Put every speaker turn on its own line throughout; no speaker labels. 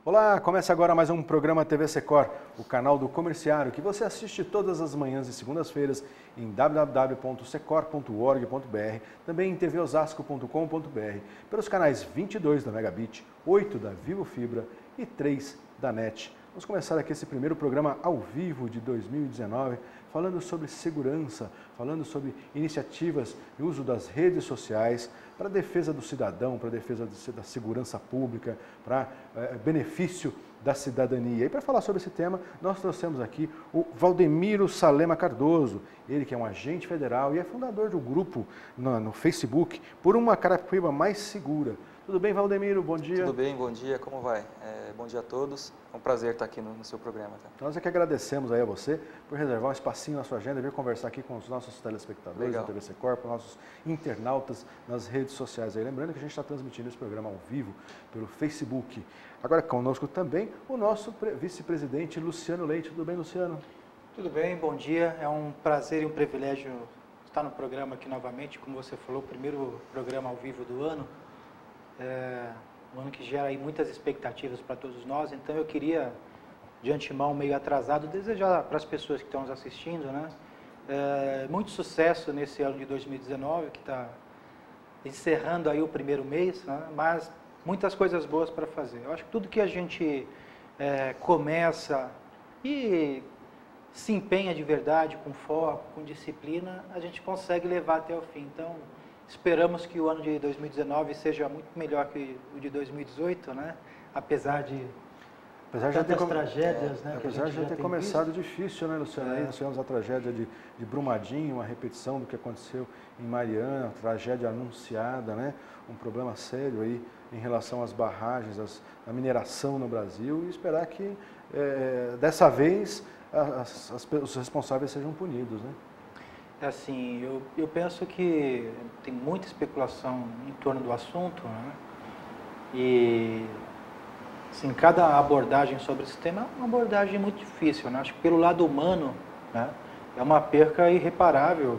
Olá, começa agora mais um programa TV Secor, o canal do comerciário que você assiste todas as manhãs e segundas-feiras em www.secor.org.br, também em tvosasco.com.br, pelos canais 22 da Megabit, 8 da Vivo Fibra e 3 da NET. Vamos começar aqui esse primeiro programa ao vivo de 2019, falando sobre segurança, falando sobre iniciativas e uso das redes sociais para a defesa do cidadão, para a defesa da segurança pública, para benefício da cidadania. E para falar sobre esse tema, nós trouxemos aqui o Valdemiro Salema Cardoso, ele que é um agente federal e é fundador do grupo no Facebook Por uma Carapicuíba Mais Segura. Tudo bem, Valdemiro? Bom dia.
Tudo bem, bom dia, como vai? Bom dia a todos, é um prazer estar aqui no seu programa. Tá?
Nós é que agradecemos aí a você por reservar um espacinho na sua agenda e vir conversar aqui com os nossos telespectadores da TV Secor, com nossos internautas nas redes sociais. Aí. Lembrando que a gente está transmitindo esse programa ao vivo pelo Facebook. Agora conosco também o nosso vice-presidente Luciano Leite. Tudo bem, Luciano?
Tudo bem, bom dia. É um prazer e um privilégio estar no programa aqui novamente. Como você falou, o primeiro programa ao vivo do ano. Um ano que gera aí muitas expectativas para todos nós, então eu queria, de antemão, meio atrasado, desejar para as pessoas que estão nos assistindo, né, muito sucesso nesse ano de 2019, que está encerrando aí o primeiro mês, né, mas muitas coisas boas para fazer. Eu acho que tudo que a gente começa e se empenha de verdade, com foco, com disciplina, a gente consegue levar até o fim. Então, esperamos que o ano de 2019 seja muito melhor que o de 2018, né? Apesar de tantas tragédias, né?
Apesar de já ter começado difícil, né, Luciano? Aí nós tivemos a tragédia de Brumadinho, uma repetição do que aconteceu em Mariana, tragédia anunciada, né? Um problema sério aí em relação às barragens, à mineração no Brasil, e esperar que dessa vez os responsáveis sejam punidos, né?
Assim, eu penso que tem muita especulação em torno do assunto, né? E assim, cada abordagem sobre esse tema é uma abordagem muito difícil, né? Acho que pelo lado humano, né, é uma perca irreparável,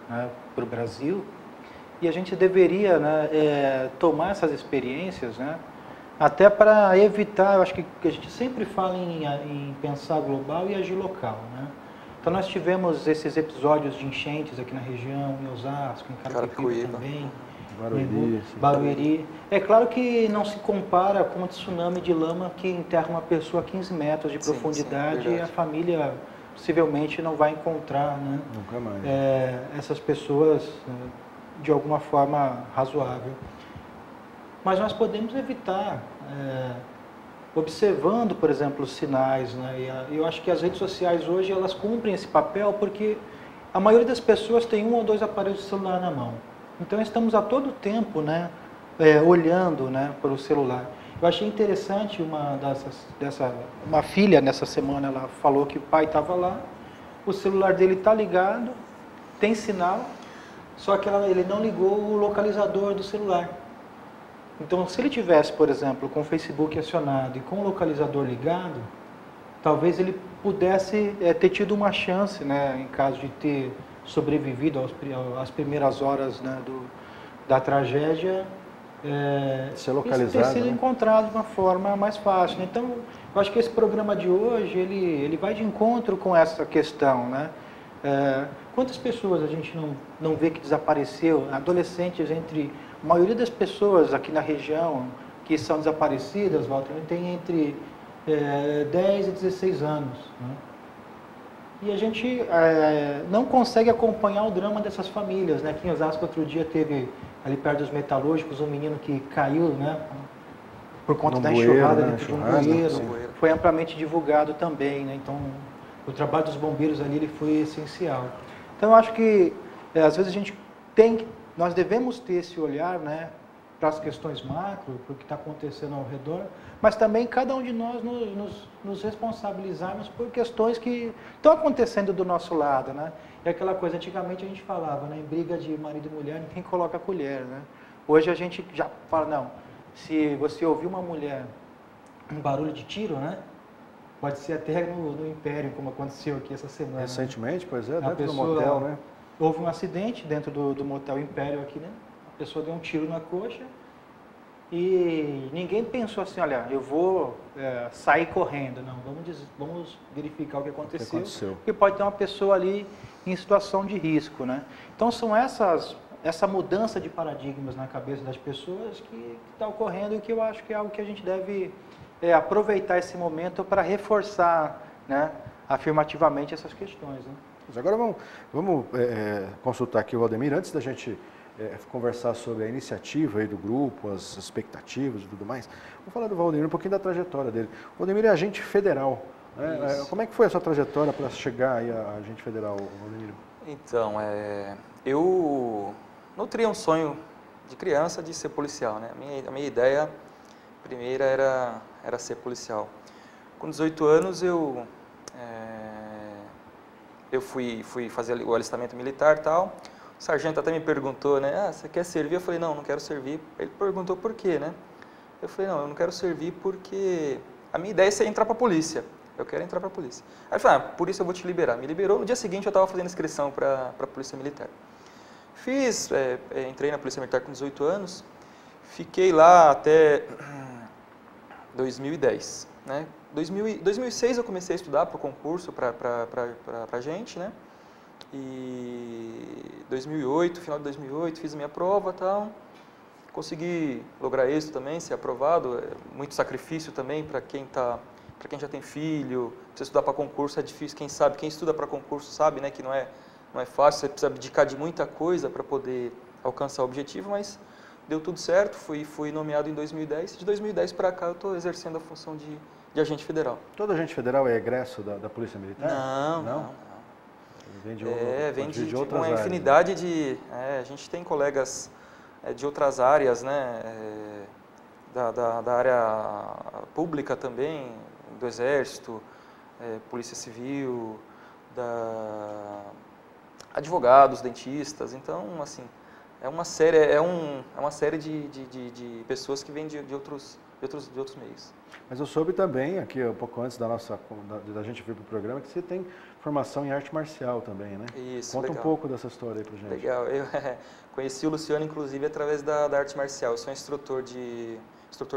né, para o Brasil, e a gente deveria, né, tomar essas experiências, né, até para evitar. Eu acho que a gente sempre fala em pensar global e agir local, né? Então nós tivemos esses episódios de enchentes aqui na região, em Osasco, em Carapicuíba também, Barueri. É claro que não se compara com o tsunami de lama que enterra uma pessoa a 15 metros de profundidade, e a família possivelmente não vai encontrar, né,
nunca mais.
Essas pessoas de alguma forma razoável. Mas nós podemos evitar, observando, por exemplo, os sinais, né? E eu acho que as redes sociais hoje elas cumprem esse papel porque a maioria das pessoas tem um ou dois aparelhos de celular na mão. Então estamos a todo tempo, né, olhando, né, para o celular. Eu achei interessante uma filha nessa semana, ela falou que o pai estava lá, o celular dele está ligado, tem sinal, só que ele não ligou o localizador do celular. Então, se ele tivesse, por exemplo, com o Facebook acionado e com o localizador ligado, talvez ele pudesse ter tido uma chance, né, em caso de ter sobrevivido às primeiras horas, né, da tragédia,
ser localizado,
ter sido encontrado de uma forma mais fácil. Então, eu acho que esse programa de hoje, ele vai de encontro com essa questão, né? Quantas pessoas a gente não vê que desapareceu, adolescentes a maioria das pessoas aqui na região que são desaparecidas, Walter, tem entre 10 e 16 anos. Né? E a gente não consegue acompanhar o drama dessas famílias. Né? Aqui em Osasco, outro dia, teve ali perto dos metalúrgicos um menino que caiu, né, por conta da enxurrada dentro de um bueiro. Foi amplamente divulgado também. Né? Então, o trabalho dos bombeiros ali ele foi essencial. Então, eu acho que às vezes nós devemos ter esse olhar, né, para as questões macro, para o que está acontecendo ao redor, mas também cada um de nós nos responsabilizarmos por questões que estão acontecendo do nosso lado, né? É aquela coisa, antigamente a gente falava, né, em briga de marido e mulher, ninguém coloca a colher, né? Hoje a gente já fala, não, se você ouvir uma mulher, um barulho de tiro, né? Pode ser até no Império, como aconteceu aqui essa semana.
Recentemente, pois dentro do motel, né?
Houve um acidente dentro do motel Império aqui, né? A pessoa deu um tiro na coxa e ninguém pensou assim, olha, eu vou sair correndo. Não, vamos verificar o que aconteceu, porque pode ter uma pessoa ali em situação de risco, né? Então são essa mudança de paradigmas na cabeça das pessoas que está ocorrendo e que eu acho que é algo que a gente deve aproveitar esse momento para reforçar, né, afirmativamente essas questões, né?
Mas agora vamos consultar aqui o Valdemir, antes da gente conversar sobre a iniciativa aí do grupo, as expectativas e tudo mais. Vou falar do Valdemir, um pouquinho da trajetória dele. O Valdemir é agente federal, né? Como é que foi a sua trajetória para chegar aí a agente federal, Valdemir?
Então, eu nutria um sonho de criança de ser policial, né? A minha ideia primeira era ser policial. Com 18 anos eu fui fazer o alistamento militar e tal. O sargento até me perguntou, né? Você quer servir? Eu falei, não quero servir. Ele perguntou por quê, né? Eu falei, não, eu não quero servir porque a minha ideia é entrar para a polícia. Eu quero entrar para a polícia. Aí ele falou, por isso eu vou te liberar. Me liberou. No dia seguinte eu estava fazendo inscrição para a Polícia Militar. Entrei na Polícia Militar com 18 anos. Fiquei lá até 2010, né? 2006 eu comecei a estudar para o concurso para gente, né? E 2008, final de 2008, fiz a minha prova e tal. Consegui lograr êxito também, ser aprovado. Muito sacrifício também para quem já tem filho. Você estudar para concurso é difícil. Quem estuda para concurso sabe, né, que não é fácil. Você precisa abdicar de muita coisa para poder alcançar o objetivo, mas deu tudo certo. Fui nomeado em 2010. De 2010 para cá eu estou exercendo a função de agente federal.
Todo agente federal é egresso da Polícia Militar?
Não.
Vem de
uma infinidade de... a gente tem colegas de outras áreas, né? Da área pública também, do Exército, Polícia Civil, advogados, dentistas. Então, assim, é uma série de pessoas que vêm de outros meios.
Mas eu soube também, aqui um pouco antes da gente vir para o programa, que você tem formação em arte marcial também, né?
Isso,
Conta
legal.
um pouco dessa história aí pra gente.
Legal. Eu conheci o Luciano, inclusive, através da arte marcial. Eu sou instrutor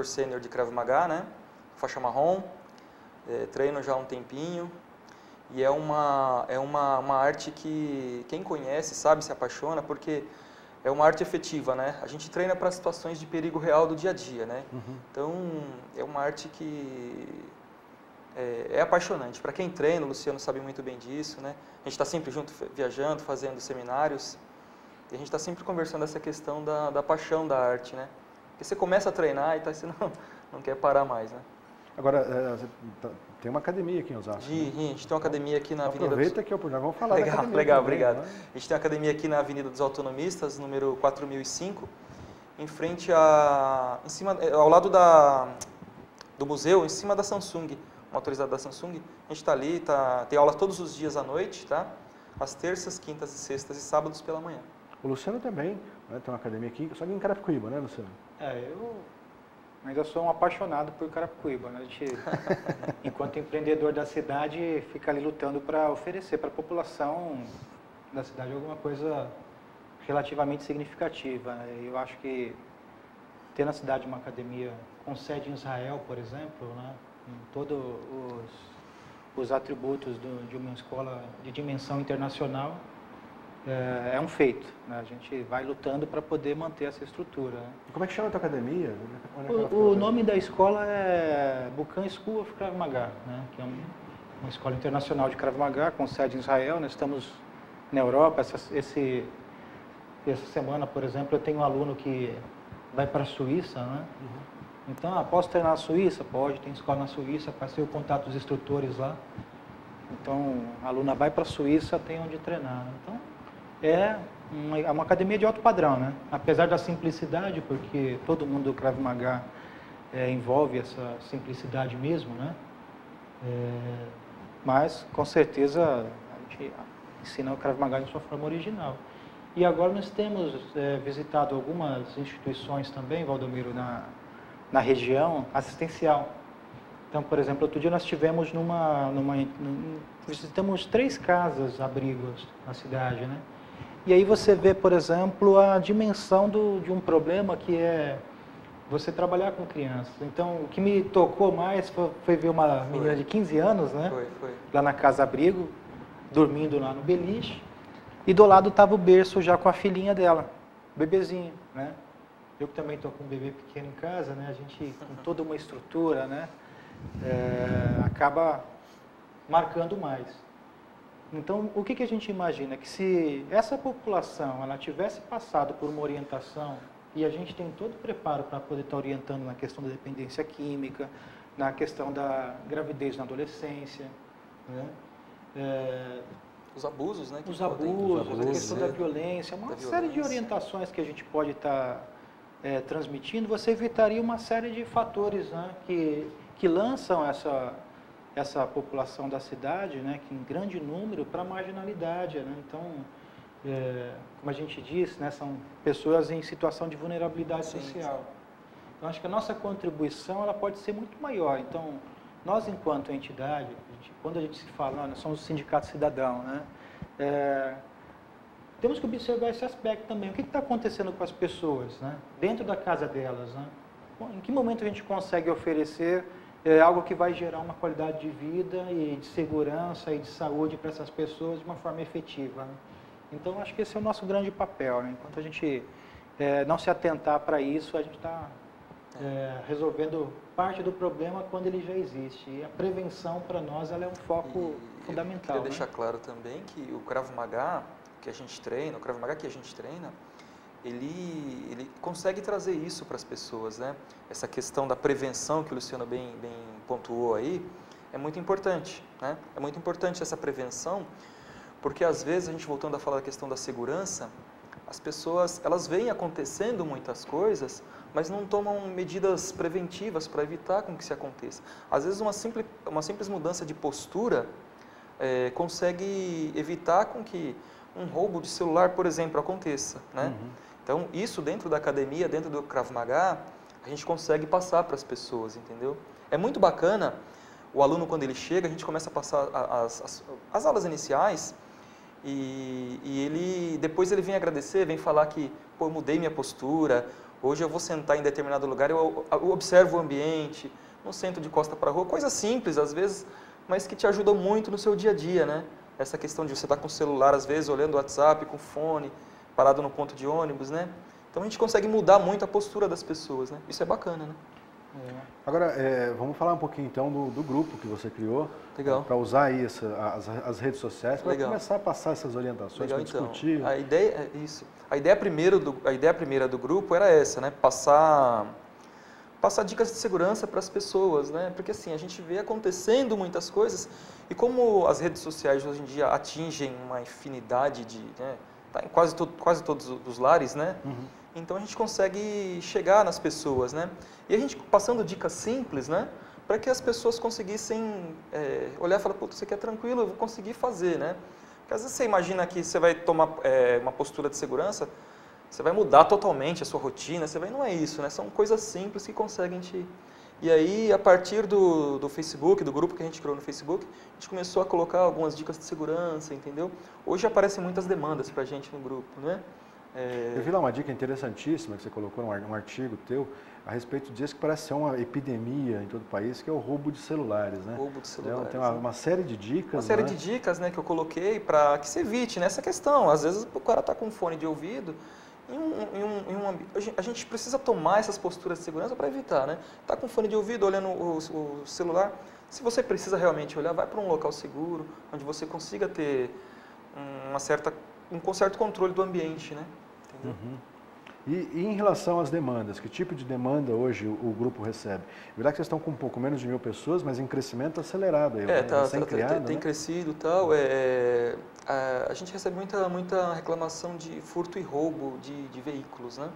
sênior de Krav Maga, né? Faixa marrom. Treino já há um tempinho. E é uma arte que quem conhece sabe, se apaixona, porque é uma arte efetiva, né? A gente treina para situações de perigo real do dia a dia, né? Uhum. Então, é uma arte que é apaixonante. Para quem treina, o Luciano sabe muito bem disso, né? A gente está sempre junto, viajando, fazendo seminários, e a gente está sempre conversando essa questão da paixão da arte, né? Porque você começa a treinar e você não quer parar mais, né?
Agora, tem uma academia aqui em Osasco.
A gente tem uma academia aqui na Avenida...
Aproveita que nós vamos falar
da
academia.
Legal,
também,
obrigado.
Né?
A gente tem uma academia aqui na Avenida dos Autonomistas, número 4005, em frente ao lado do museu, em cima da Samsung, motorizada da Samsung. A gente está ali, tem aula todos os dias à noite, tá? Às terças, quintas e sextas e sábados pela manhã.
O Luciano também, né, tem uma academia aqui, só que em Carapicuíba, né, Luciano?
Eu ainda sou um apaixonado por Carapicuíba, né? A gente, enquanto empreendedor da cidade, fica ali lutando para oferecer para a população da cidade alguma coisa relativamente significativa, né? Eu acho que ter na cidade uma academia com sede em Israel, por exemplo, né? Com todos os atributos de uma escola de dimensão internacional, é um feito, né? A gente vai lutando para poder manter essa estrutura, né?
E como é que chama a tua academia?
O nome da escola é Bukan School of Krav Maga, né? Que é uma escola internacional de Krav Maga com sede em Israel. Nós estamos na Europa. Essa semana, por exemplo, eu tenho um aluno que vai para a Suíça, né? Uhum. Então, posso treinar na Suíça? Pode, tem escola na Suíça, passei o contato dos instrutores lá. Então, a aluna vai para a Suíça, tem onde treinar, né? Então, é uma academia de alto padrão, né? Apesar da simplicidade, porque todo mundo do Krav Maga envolve essa simplicidade mesmo, né? Mas, com certeza, a gente ensina o Krav Maga em sua forma original. E agora nós temos visitado algumas instituições também, Valdomiro, na região assistencial. Então, por exemplo, outro dia nós tivemos visitamos 3 casas-abrigos na cidade, né? E aí você vê, por exemplo, a dimensão de um problema que é você trabalhar com crianças. Então, o que me tocou mais foi ver uma menina de 15 anos, né?
Foi.
Lá na Casa Abrigo, dormindo lá no beliche. E do lado estava o berço já com a filhinha dela, o bebezinho, né? Eu que também estou com um bebê pequeno em casa, né? A gente, com toda uma estrutura, né? Acaba marcando mais. Então, o que a gente imagina? Que se essa população ela tivesse passado por uma orientação, e a gente tem todo o preparo para poder estar orientando na questão da dependência química, na questão da gravidez na adolescência, né?
Os abusos, né?
Os abusos, a questão da violência, uma série de orientações que a gente pode estar transmitindo, você evitaria uma série de fatores, né, que lançam essa população da cidade, né, que em grande número, para a marginalidade. Né? Então, como a gente disse, né, são pessoas em situação de vulnerabilidade social. Então, acho que a nossa contribuição ela pode ser muito maior. Então, nós, enquanto entidade, quando a gente se fala, nós somos o Sindicato Cidadão, né, temos que observar esse aspecto também. O que está acontecendo com as pessoas, né, dentro da casa delas? Né? Em que momento a gente consegue oferecer algo que vai gerar uma qualidade de vida e de segurança e de saúde para essas pessoas de uma forma efetiva? Né? Então, acho que esse é o nosso grande papel. Né? Enquanto a gente não se atentar para isso, a gente está resolvendo parte do problema quando ele já existe. E a prevenção, para nós, ela é um foco fundamental.
Eu queria deixar claro também que o Krav Maga que a gente treina, ele consegue trazer isso para as pessoas, né? Essa questão da prevenção que o Luciano bem pontuou aí, é muito importante, né? É muito importante essa prevenção, porque às vezes, a gente voltando a falar da questão da segurança, as pessoas, elas veem acontecendo muitas coisas, mas não tomam medidas preventivas para evitar com que isso aconteça. Às vezes, uma simples mudança de postura consegue evitar com que um roubo de celular, por exemplo, aconteça, né? Então, isso dentro da academia, dentro do Krav Maga, a gente consegue passar para as pessoas, entendeu? É muito bacana, o aluno, quando ele chega, a gente começa a passar as aulas iniciais e depois ele vem agradecer, vem falar que, pô, eu mudei minha postura, hoje eu vou sentar em determinado lugar, eu observo o ambiente, não sento de costa para a rua, coisa simples, às vezes, mas que te ajudam muito no seu dia a dia, né? Essa questão de você estar com o celular, às vezes, olhando o WhatsApp, com fone, parado no ponto de ônibus, né? Então, a gente consegue mudar muito a postura das pessoas, né? Isso é bacana, né?
Agora, vamos falar um pouquinho, então, do grupo que você criou.
Legal.
Para usar aí as redes sociais, para começar a passar essas orientações, para discutir.
Então, a ideia é isso. A ideia primeira do grupo era essa, né? Passar dicas de segurança para as pessoas, né? Porque assim, a gente vê acontecendo muitas coisas e como as redes sociais hoje em dia atingem uma infinidade de, né? Tá em quase todos os lares, né? Então a gente consegue chegar nas pessoas, né? E a gente passando dicas simples, né? Para que as pessoas conseguissem olhar e falar, putz, isso aqui é tranquilo, eu vou conseguir fazer, né? Porque às vezes você imagina que você vai tomar uma postura de segurança, você vai mudar totalmente a sua rotina, não é isso, né? São coisas simples que conseguem te... E aí, a partir do Facebook, do grupo que a gente criou no Facebook, a gente começou a colocar algumas dicas de segurança, entendeu? Hoje aparecem muitas demandas para a gente no grupo, né?
Eu vi lá uma dica interessantíssima que você colocou num artigo teu, a respeito disso, que parece ser uma epidemia em todo o país, que é o roubo de celulares, né?
Roubo de celulares.
Tem uma série de dicas,
uma série de dicas, né, que eu coloquei para que se evite nessa questão. Às vezes o cara está com um fone de ouvido, a gente precisa tomar essas posturas de segurança para evitar, né? Está com fone de ouvido, olhando o celular, se você precisa realmente olhar, vai para um local seguro, onde você consiga ter um certo controle do ambiente, né? Entendeu?
E em relação às demandas, que tipo de demanda hoje o grupo recebe? Verá que vocês estão com um pouco menos de 1.000 pessoas, mas em crescimento acelerado.
Tem crescido e tal. A gente recebe muita reclamação de furto e roubo de veículos, né?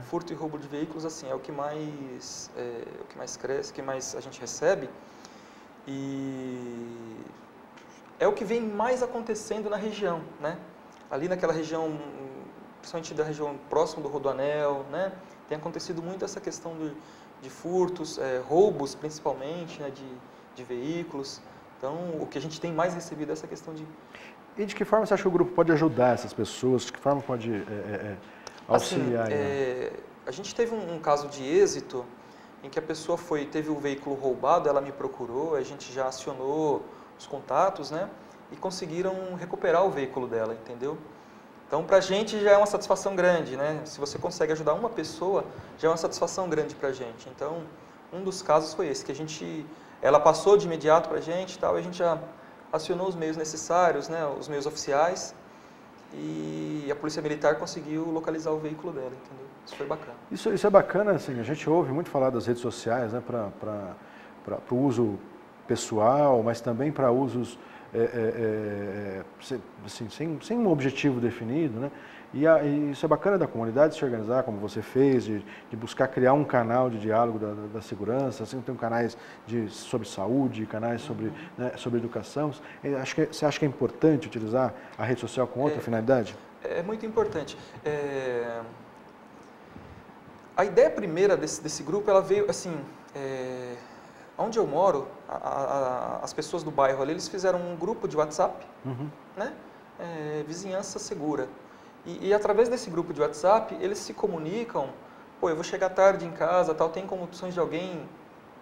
Furto e roubo de veículos, assim, é o que mais cresce, o que mais a gente recebe. E é o que vem mais acontecendo na região, né? Ali naquela região, principalmente da região próxima do Rodoanel, né? Tem acontecido muito essa questão de furtos, roubos principalmente, né? de veículos. Então, o que a gente tem mais recebido é essa questão de...
E de que forma você acha que o grupo pode ajudar essas pessoas? De que forma pode auxiliar?
Assim, a gente teve um caso de êxito em que a pessoa teve o veículo roubado, ela me procurou, a gente já acionou os contatos, né? E conseguiram recuperar o veículo dela, entendeu? Então, para a gente já é uma satisfação grande, né? Se você consegue ajudar uma pessoa, já é uma satisfação grande para a gente. Então, um dos casos foi esse, que ela passou de imediato para a gente, tal, e a gente já acionou os meios necessários, né? Os meios oficiais, e a Polícia Militar conseguiu localizar o veículo dela, entendeu? Isso foi bacana.
Isso é bacana, assim, a gente ouve muito falar das redes sociais, né, para o uso pessoal, mas também para usos assim, sem um objetivo definido, né? E isso é bacana da comunidade se organizar, como você fez, de buscar criar um canal de diálogo da segurança, assim, tem canais sobre saúde, canais sobre, né, sobre educação. Você acha que é importante utilizar a rede social com outra finalidade?
É muito importante. A ideia primeira desse grupo, ela veio, assim, onde eu moro, as pessoas do bairro ali, eles fizeram um grupo de WhatsApp, né? Vizinhança Segura. E através desse grupo de WhatsApp, eles se comunicam, pô, eu vou chegar tarde em casa, tal, tem condições de alguém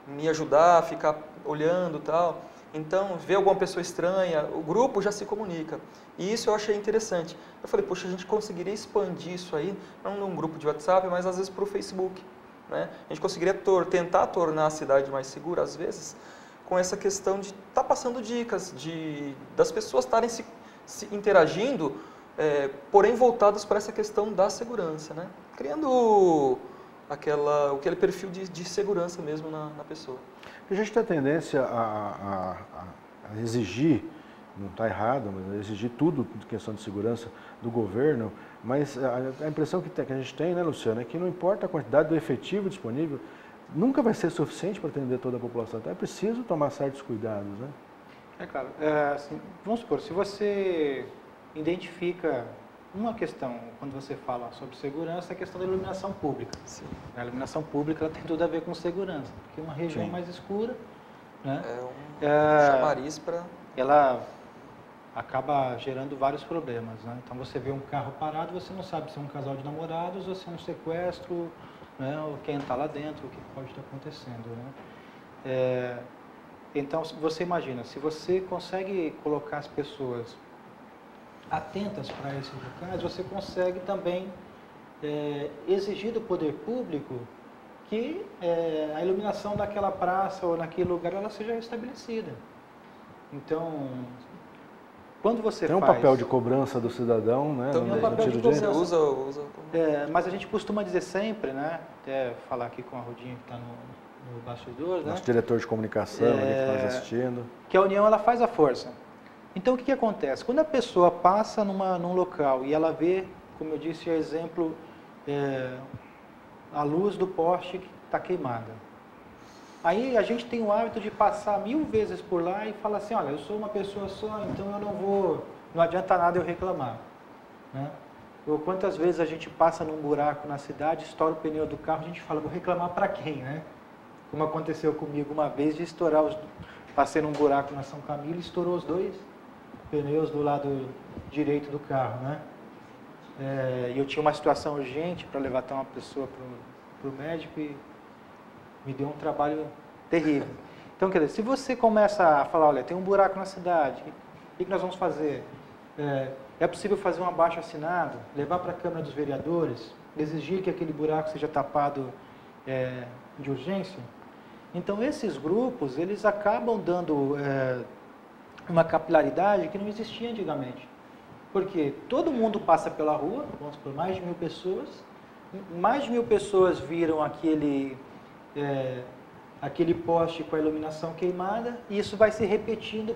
me ajudar, ficar olhando, tal. Então, ver alguma pessoa estranha, o grupo já se comunica. E isso eu achei interessante. Eu falei, poxa, a gente conseguiria expandir isso aí, não num grupo de WhatsApp, mas às vezes para o Facebook, né? A gente conseguiria tentar tornar a cidade mais segura, às vezes, com essa questão de estar passando dicas, das pessoas estarem se interagindo, porém voltadas para essa questão da segurança, né? Criando aquele perfil de segurança mesmo na pessoa.
A gente tem a tendência a exigir, não está errado, mas a exigir tudo de questão de segurança do governo, mas a impressão que a gente tem, né, Luciano, é que não importa a quantidade do efetivo disponível, nunca vai ser suficiente para atender toda a população. Então é preciso tomar certos cuidados, né?
Claro. Assim, vamos supor, se você identifica uma questão, quando você fala sobre segurança, é a questão da iluminação pública.
Sim.
A iluminação pública ela tem tudo a ver com segurança, porque uma região mais escura, né,
chamariz para...
ela acaba gerando vários problemas, né? Então você vê um carro parado, você não sabe se é um casal de namorados ou se é um sequestro, né, ou quem está lá dentro, o que pode estar acontecendo, né? Então você imagina, se você consegue colocar as pessoas atentas para esses locais, você consegue também exigir do poder público que a iluminação daquela praça ou naquele lugar ela seja restabelecida. Então, quando você
tem um papel de cobrança do cidadão, né?
Tem um papel de cobrança.
Usa.
Mas a gente costuma dizer sempre, né? Até falar aqui com a Rudinha que está no bastidor, né?
Nosso diretor de comunicação, ali que está nos assistindo.
Que a união ela faz a força. Então, o que acontece? Quando a pessoa passa num local e ela vê, como eu disse, o exemplo, a luz do poste que está queimada. Aí a gente tem o hábito de passar 1000 vezes por lá e falar assim, olha, eu sou uma pessoa só, então não adianta nada eu reclamar, né? Ou quantas vezes a gente passa num buraco na cidade, estoura o pneu do carro, a gente fala, vou reclamar para quem, né? Como aconteceu comigo uma vez de estourar passei num buraco na São Camilo e estourou os 2 pneus do lado direito do carro, né? E eu tinha uma situação urgente para levar até uma pessoa para o médico e me deu um trabalho terrível. Então, quer dizer, se você começa a falar, olha, tem um buraco na cidade, o que nós vamos fazer? É possível fazer um abaixo-assinado, levar para a Câmara dos Vereadores, exigir que aquele buraco seja tapado de urgência? Então, esses grupos, eles acabam dando uma capilaridade que não existia antigamente. Porque todo mundo passa pela rua, vamos por mais de 1000 pessoas, mais de 1000 pessoas viram aquele poste com a iluminação queimada, e isso vai se repetindo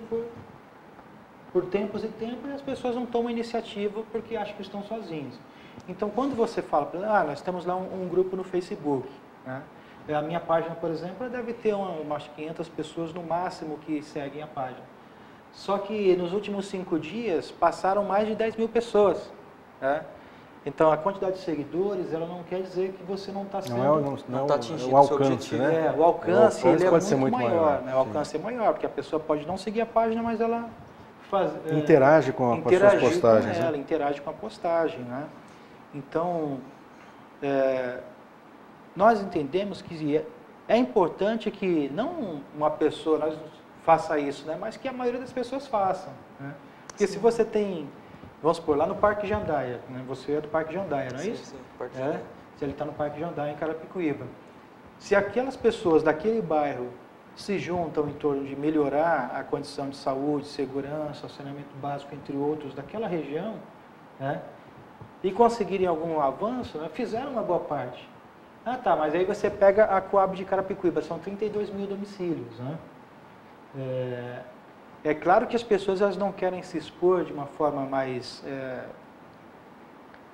por tempos e tempos, e as pessoas não tomam iniciativa porque acham que estão sozinhos. Então, quando você fala, nós temos lá um grupo no Facebook, né? A minha página, por exemplo, deve ter umas 500 pessoas no máximo que seguem a página. Só que nos últimos 5 dias passaram mais de 10.000 pessoas, né? Então, a quantidade de seguidores, ela não quer dizer que você não está sendo...
Não está atingindo
o alcance, né?
O alcance ele
pode
é
ser
muito maior, né? O
sim.
alcance é maior, porque a pessoa pode não seguir a página, mas ela
interage com as suas postagens.
Ela interage com a postagem, né? Então, nós entendemos que é importante que não uma pessoa faça isso, né? Mas que a maioria das pessoas façam. Né? Porque se você tem, vamos supor, lá no Parque Jandaia, né? Você é do Parque Jandaia, não é isso?
Sim, Parque Jandaia.
Se ele está no Parque Jandaia, em Carapicuíba. Se aquelas pessoas daquele bairro se juntam em torno de melhorar a condição de saúde, segurança, saneamento básico, entre outros, daquela região, né? E conseguirem algum avanço, né? Fizeram uma boa parte. Ah, tá, mas aí você pega a Coab de Carapicuíba, são 32 mil domicílios, né? É claro que as pessoas elas não querem se expor de uma forma mais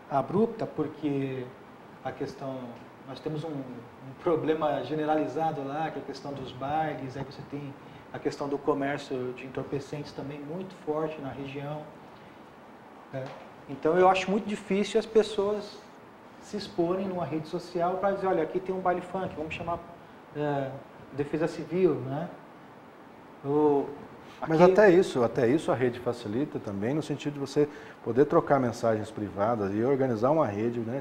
abrupta, porque a questão, nós temos um problema generalizado lá, que é a questão dos bares, aí você tem a questão do comércio de entorpecentes também muito forte na região. Né? Então eu acho muito difícil as pessoas se exporem numa rede social para dizer, olha, aqui tem um baile funk, vamos chamar Defesa Civil, né?
Mas até isso a rede facilita também, no sentido de você poder trocar mensagens privadas e organizar uma rede, né,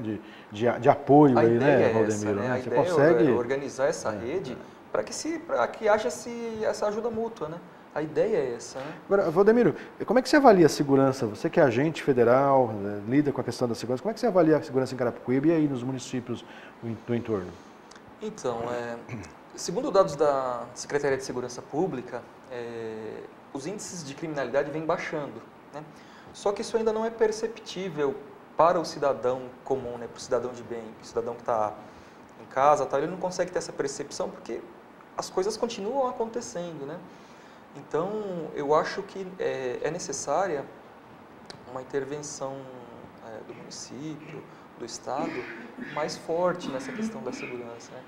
de apoio aí, né, Valdemiro?
Né?
Né?
A
você
ideia
consegue
é organizar essa rede para que haja essa ajuda mútua, né? A ideia é essa, né?
Agora, Valdemiro, como é que você avalia a segurança? Você que é agente federal, lida com a questão da segurança, como é que você avalia a segurança em Carapicuíba e aí nos municípios do entorno?
Então, segundo dados da Secretaria de Segurança Pública, os índices de criminalidade vêm baixando, né? Só que isso ainda não é perceptível para o cidadão comum, né? Para o cidadão de bem, o cidadão que está em casa, ele não consegue ter essa percepção porque as coisas continuam acontecendo, né? Então, eu acho que é necessária uma intervenção do município, do Estado, mais forte nessa questão da segurança, né?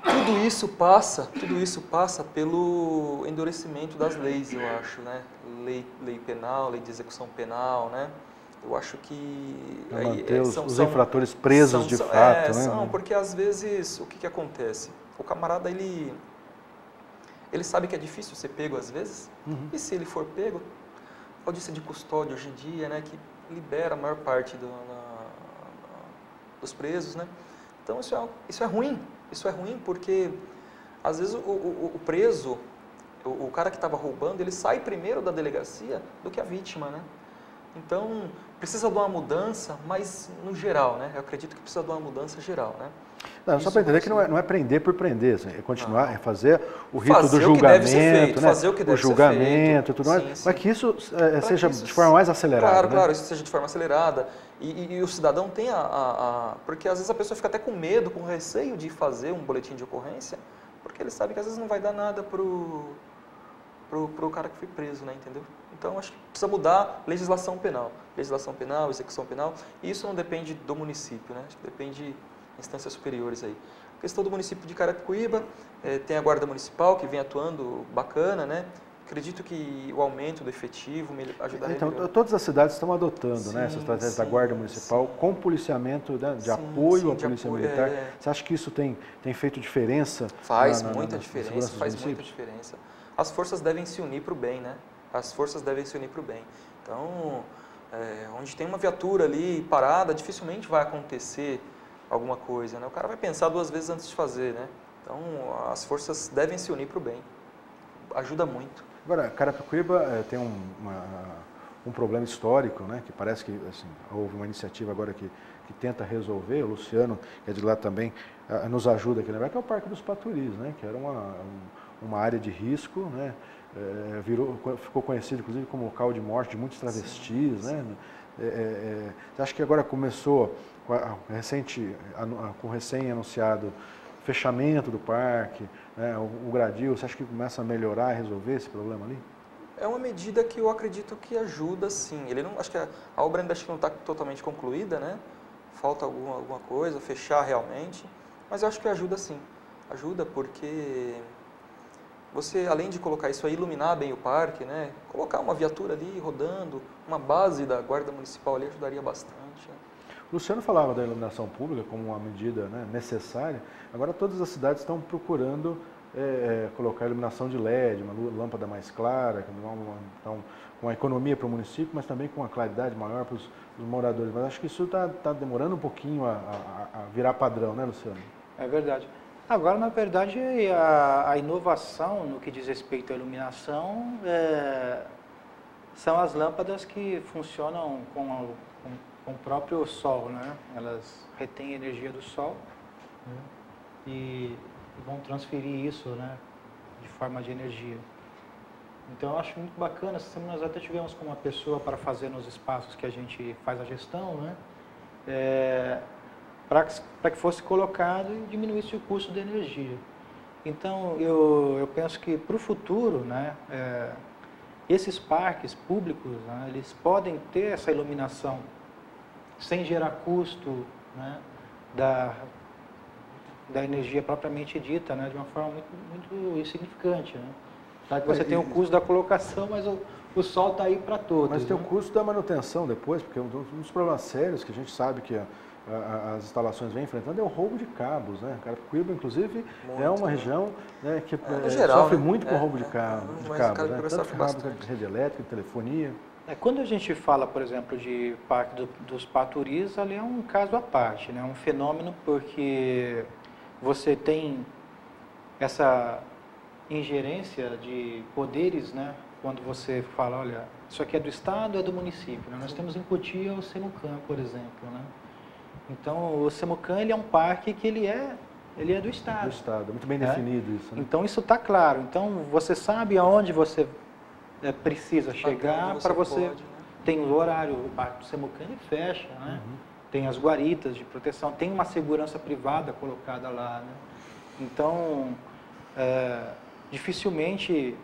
Tudo isso passa pelo endurecimento das leis, eu acho, né? Lei penal, lei de execução penal, né? Eu acho que...
manter os infratores presos de fato, né?
Porque às vezes, o que acontece? O camarada, ele sabe que é difícil ser pego às vezes, e se ele for pego, a audiência de custódia hoje em dia, né, que libera a maior parte dos presos, né? Então isso é ruim porque às vezes o preso, o cara que estava roubando, ele sai primeiro da delegacia do que a vítima, né? Então precisa de uma mudança, mas no geral, né? Eu acredito que precisa de uma mudança geral, né?
Não, só para entender que não é prender por prender, assim, é continuar,
não.
É fazer o rito
fazer
do julgamento,
feito,
né?
Fazer o que deve
o julgamento,
ser feito.
Tudo mais, mas que isso seja de forma mais acelerada.
Claro, isso seja de forma acelerada. E o cidadão tem porque às vezes a pessoa fica até com medo, com receio de fazer um boletim de ocorrência, porque ele sabe que às vezes não vai dar nada pro cara que foi preso, né, entendeu? Então, acho que precisa mudar legislação penal, execução penal, e isso não depende do município, né? Acho que depende de instâncias superiores aí. A questão do município de Carapicuíba, tem a Guarda Municipal que vem atuando bacana, né? Acredito que o aumento do efetivo ajudaria.
Então, todas as cidades estão adotando, né, essa estratégia da Guarda Municipal com policiamento, né, de apoio à Polícia Militar. Você acha que isso tem feito diferença?
Faz muita diferença. As forças devem se unir para o bem, né? Então, onde tem uma viatura ali parada, dificilmente vai acontecer alguma coisa, né? O cara vai pensar duas vezes antes de fazer, né? Então, as forças devem se unir para o bem. Ajuda muito.
Agora, Carapicuíba tem um problema histórico, né? Que parece que assim, houve uma iniciativa agora que tenta resolver. O Luciano, que é de lá também, nos ajuda aqui, né? Que é o Parque dos Paturis, né? Que era uma área de risco, né? Ficou conhecido, inclusive, como local de morte de muitos travestis, né? Você acha que agora começou com o recém-anunciado fechamento do parque, né, o gradil, você acha que começa a melhorar, resolver esse problema ali?
É uma medida que eu acredito que ajuda, sim. Acho que a obra ainda não está totalmente concluída, né? Falta alguma coisa, fechar realmente, mas eu acho que ajuda, sim. Ajuda porque você, além de colocar isso aí, iluminar bem o parque, né? Colocar uma viatura ali rodando, uma base da Guarda Municipal ali ajudaria bastante. Né?
O Luciano falava da iluminação pública como uma medida, né, necessária. Agora todas as cidades estão procurando colocar iluminação de LED, uma lâmpada mais clara, então, uma economia para o município, mas também com uma claridade maior para os moradores. Mas acho que isso está demorando um pouquinho a virar padrão, né, Luciano?
É verdade. Agora, na verdade, a inovação no que diz respeito à iluminação são as lâmpadas que funcionam com o próprio sol, né? Elas retêm a energia do sol, né? E vão transferir isso, né, de forma de energia. Então, eu acho muito bacana. Essa semana nós até tivemos com uma pessoa para fazer nos espaços que a gente faz a gestão, né, para que fosse colocado e diminuísse o custo da energia. Então, eu penso que para o futuro, né, esses parques públicos, né, eles podem ter essa iluminação sem gerar custo, né, da energia propriamente dita, né, de uma forma muito insignificante, né? Tá, que você tem o custo da colocação, mas o sol está aí para todos.
Mas tem
né?
o custo da manutenção depois, porque um dos problemas sérios que a gente sabe que as instalações vêm enfrentando é o roubo de cabos, né? Carapicuíba, inclusive, é uma região, né, que
geral,
sofre
né?
muito com roubo de cabos, né? Tanto
sofre
de rede elétrica, de telefonia.
Quando a gente fala, por exemplo, de Parque dos Paturis, ali é um caso à parte, né? Um fenômeno porque você tem essa ingerência de poderes, né? Quando você fala, olha, isso aqui é do Estado, é do município, né? Nós temos em Cotia o Semucan, por exemplo, né? Então, o Semucan, ele é um parque que ele é do Estado.
Do Estado, muito bem definido isso, né?
Então, isso está claro. Então, você sabe aonde você precisa chegar para você...
Pode, né?
Tem o horário, o parque do Semucan, ele fecha, né? Tem as guaritas de proteção, tem uma segurança privada colocada lá, né? Então, dificilmente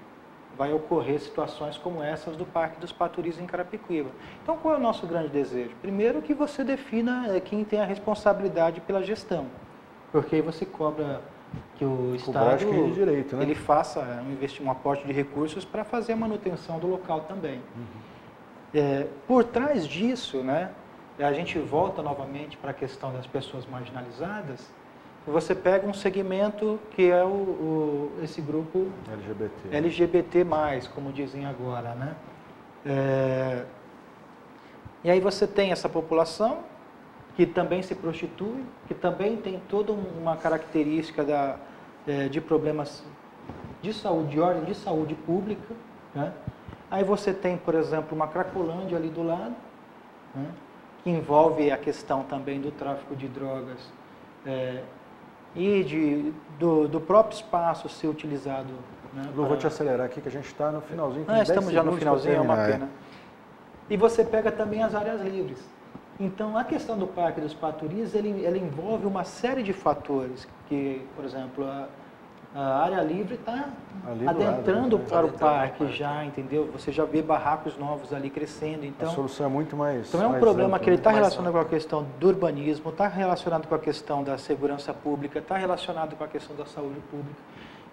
vai ocorrer situações como essas do Parque dos Paturis em Carapicuíba. Então, qual é o nosso grande desejo? Primeiro, que você defina quem tem a responsabilidade pela gestão, porque aí você cobra que o Estado
de direito, né?
ele faça um aporte de recursos para fazer a manutenção do local também. Por trás disso, né, a gente volta novamente para a questão das pessoas marginalizadas. Você pega um segmento que é esse grupo LGBT+, como dizem agora, né? E aí você tem essa população que também se prostitui, que também tem toda uma característica de problemas de saúde, de ordem de saúde pública, né? Aí você tem, por exemplo, uma Cracolândia ali do lado, né, que envolve a questão também do tráfico de drogas e do próprio espaço ser utilizado. Né,
Vou te acelerar aqui que a gente está no finalzinho.
Estamos já no finalzinho, é uma pena. E você pega também as áreas livres. Então, a questão do Parque dos Paturis, ele envolve uma série de fatores, que, por exemplo, a área livre está adentrando para o parque já, entendeu? Você já vê barracos novos ali crescendo. Então,
a solução é muito mais...
Então é um problema que ele está relacionado com a questão do urbanismo, está relacionado com a questão da segurança pública, está relacionado com a questão da saúde pública.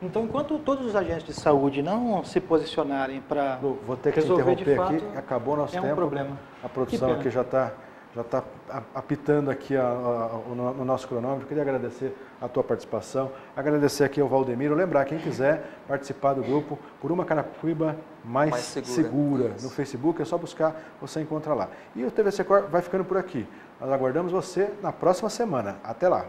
Então, enquanto todos os agentes de saúde não se posicionarem para
vou ter que
resolver
interromper
de fato,
aqui, acabou nosso tempo.
É um problema.
A produção aqui já está apitando aqui no nosso cronômetro. Queria agradecer a tua participação, agradecer aqui ao Valdemiro. Lembrar, quem quiser participar do grupo Por uma Carapicuíba mais segura no Facebook, é só buscar, você encontra lá. E o TVC Cor vai ficando por aqui. Nós aguardamos você na próxima semana. Até lá!